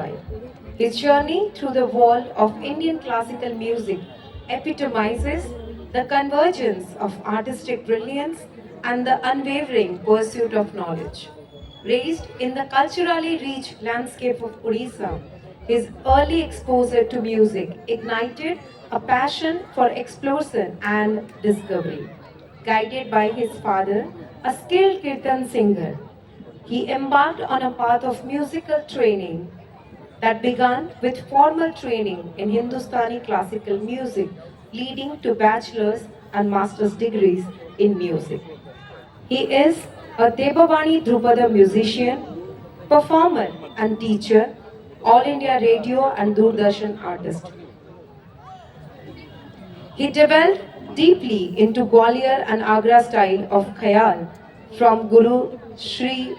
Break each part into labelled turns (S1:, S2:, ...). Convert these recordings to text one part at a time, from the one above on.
S1: style. His journey through the world of Indian classical music epitomizes the convergence of artistic brilliance and the unwavering pursuit of knowledge. Raised in the culturally rich landscape of Odisha, his early exposure to music ignited a passion for exploration and discovery. Guided by his father, a skilled kirtan singer, he embarked on a path of musical training that began with formal training in Hindustani classical music, leading to bachelor's and master's degrees in music. He is a Devavani Drupada musician, performer and teacher, All India Radio and Doordarshan artist. He delved deeply into Gwalior and Agra style of Khayal from Guru Sri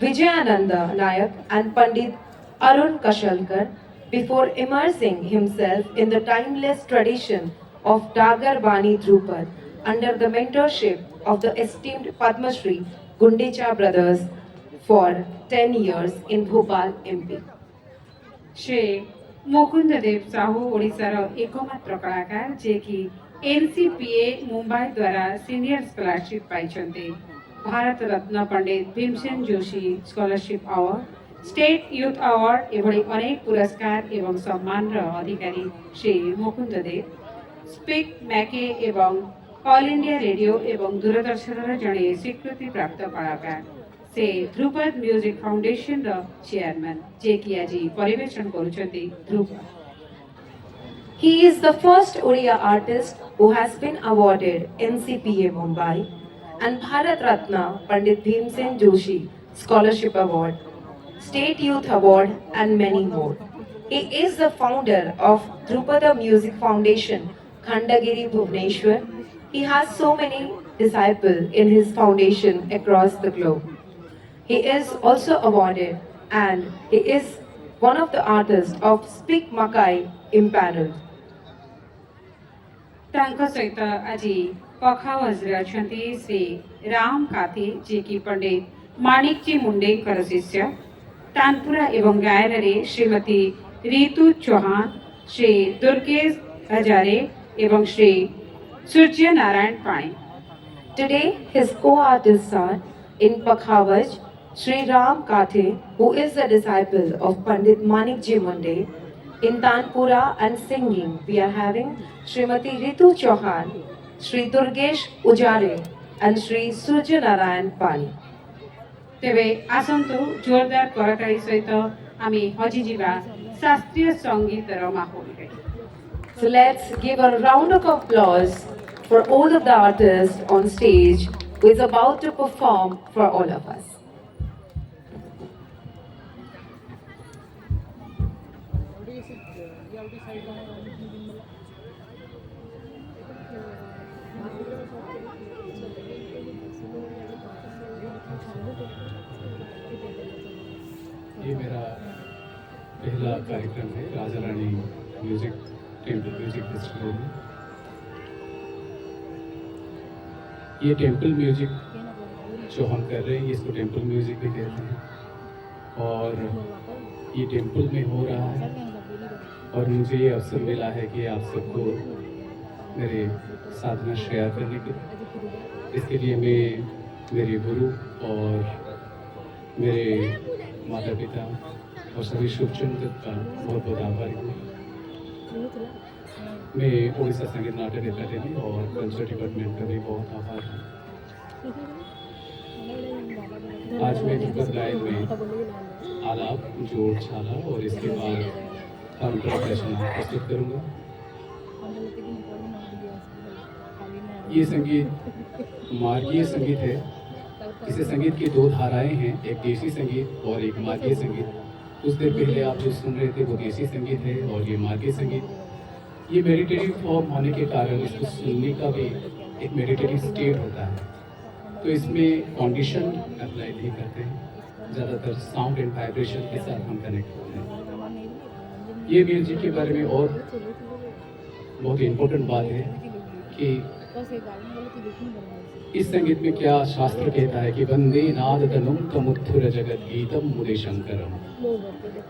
S1: Vijayananda Nayak and Pandit Arun Kashalkar before immersing himself in the timeless tradition of Dagar Bani Drupad under the mentorship of the esteemed Padma Shri Gundecha brothers for 10 years in Bhopal, MP.
S2: ସେ ମୁକୁନ୍ଦ ଦେବ ସାହୁ ଓଡ଼ିଶାର ଏକମାତ୍ର କଳାକାର ଯିଏକି NCPA Mumbai ଦ୍ୱାରା senior scholarship ପାଇଛନ୍ତି। Bharat Ratna Pandit Bhimsen Joshi scholarship award, state youth award ଏଭଳି ଅନେକ ପୁରସ୍କାର ଏବଂ ସମ୍ମାନର ଅଧିକାରୀ ଶ୍ରୀ ମୁକୁନ୍ଦ ଦେବ ସ୍ପିକ୍ ମ୍ୟାକେ ଏବଂ ଅଲ୍ ଇଣ୍ଡିଆ ରେଡ଼ିଓ ଏବଂ ଦୂରଦର୍ଶନର ଜଣେ ସ୍ୱୀକୃତିପ୍ରାପ୍ତ କଳାକାର। से ध्रुपद म्यूजिक फाउंडेशन रो चेयरमैन जेकी आज परिवेषण करुछंती Dhrupad.
S1: He is the first Oriya artist who has been awarded NCPA Mumbai and Bharat Ratna Pandit Bhimsen Joshi Scholarship Award, State Youth Award and many more. He is the founder of Drupada Music Foundation, Khandagiri, Bhubaneswar. He has so many disciples in his foundation across the globe. He is also awarded and he is one of the artists of Speak Makai impaneled.
S2: तांको सहित आज पखावजरे अछंती श्री राम काथे जेकी पंडित माणिकजी मुंडेकर शिष्य, तानपुरा एवं गायरे श्रीमती रीतू चौहान, श्री दुर्गेश हजारे एवं श्री सूर्य नारायण पाणी।
S1: Today his co-artists are in Pakhavaj, Sri Ram Kathe, who is a disciple of Pandit Manikji Munde. In Tanpura and singing, we are having Srimati Ritu Chauhan, Sri Durgesh Ujare, and Sri Surya Narayan Pani.
S2: तेबे आसंतु जोरदार करताली सहित आमी हजी जीवा शास्त्रीय संगीतर माहौल रे।
S1: So let's give a round of applause for all of the artists on stage who is about to perform for all of us.
S3: ये मेरा पहला कार्यक्रम है Raja Rani music temple music festival में। ये टेम्पल म्यूजिक जो हम कर रहे हैं इसको टेम्पल म्यूजिक भी कहते हैं और ये टेम्पल में हो रहा है और मुझे ये अवसर मिला है कि आप सबको मेरे साधना शेयर करने के। इसके लिए मैं मेरे गुरु और मेरे माता पिता और सभी शुभचिंतक का बहुत बहुत आभारी हूँ। मैं उड़ीसा संगीत नाटक अकादमी और कल्चर डिपार्टमेंट का भी बहुत आभार हूँ। आज मैं ध्रुपद गायन में आलाप, जोड़, छाला और इसके बाद तंत्र रचना प्रस्तुत करूँगा। ये संगीत मार्गीय संगीत है। इसे संगीत की दो धाराएं हैं, एक देसी संगीत और एक मार्गीय संगीत। कुछ देर पहले आप जो सुन रहे थे वो देसी संगीत है और ये मार्गीय संगीत। ये मेडिटेटिव फॉर्म होने के कारण इसको सुनने का भी एक मेडिटेटिव स्टेट होता है। तो इसमें कंडीशन अप्लाई नहीं करते हैं, ज़्यादातर साउंड एंड वाइब्रेशन के साथ हम कनेक्ट होते हैं। ये म्यूजिक के बारे में और बहुत इम्पोर्टेंट बात है कि इस संगीत में क्या शास्त्र कहता है कि वंदे नाद तनुम तमुत्थुर जगत गीतम मुदे शंकरम।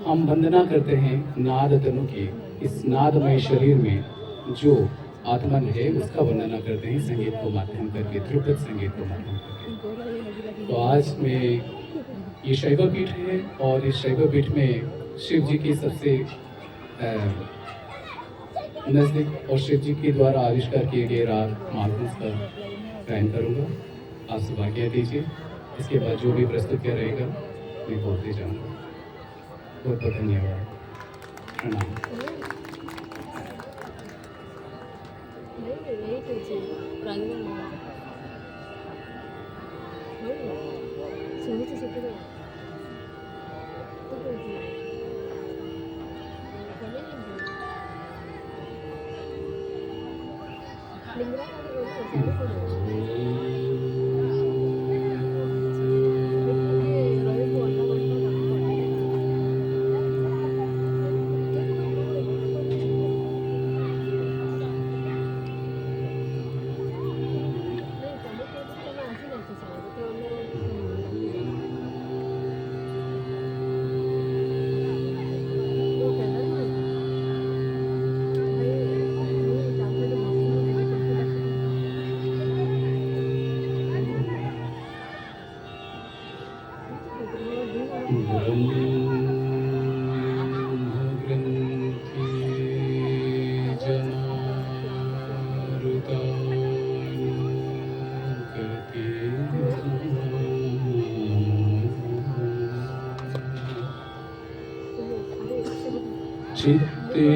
S3: हम वंदना करते हैं नाद तनु की, इस नादमय शरीर में जो आत्मन है उसका वंदना करते हैं संगीत को माध्यम करके, ध्रुपद संगीत को माध्यम करके। तो आज में ये शैव पीठ है और इस शैव पीठ में शिव जी की सबसे नज़दीक और शिव जी के द्वारा आविष्कार किए गए राग मालकुंस का गायन करूँगा। आप सब आज्ञा दीजिए, इसके बाद जो भी प्रस्तुत किया रहेगा मैं बोलते जाऊँगा। बहुत बहुत धन्यवाद, प्रणाम। चित्ते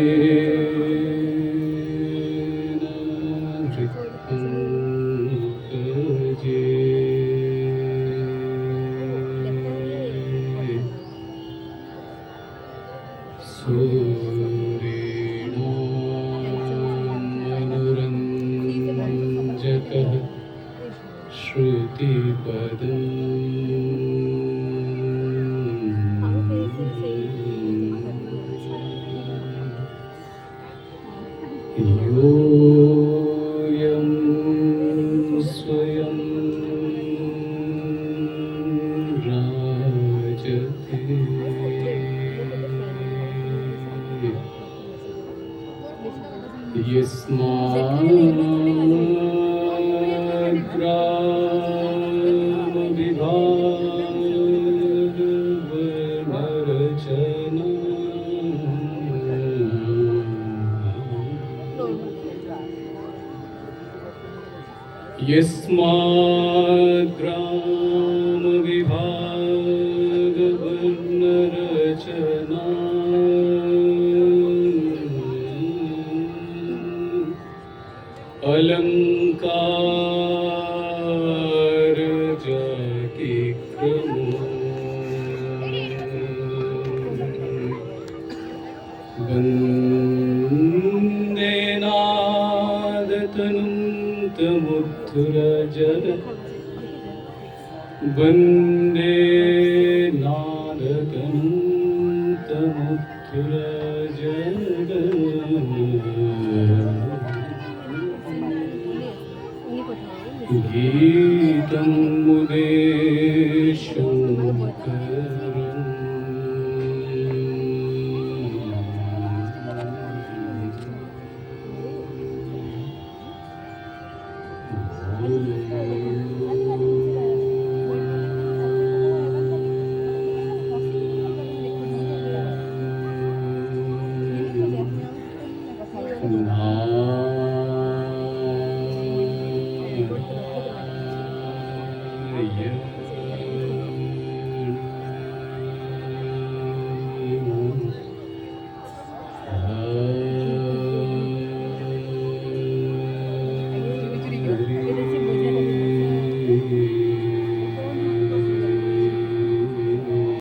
S3: मनोरञ्जकः योऽयं स्वयं राजते यस्मात् ग्राम विभाग वर्णरचना अलंकार जाति क्रमो वंदे नाद तनुं तमुत्थुर जगत् वंदे नाद तनुं तमुत्थुर जगत् गीतं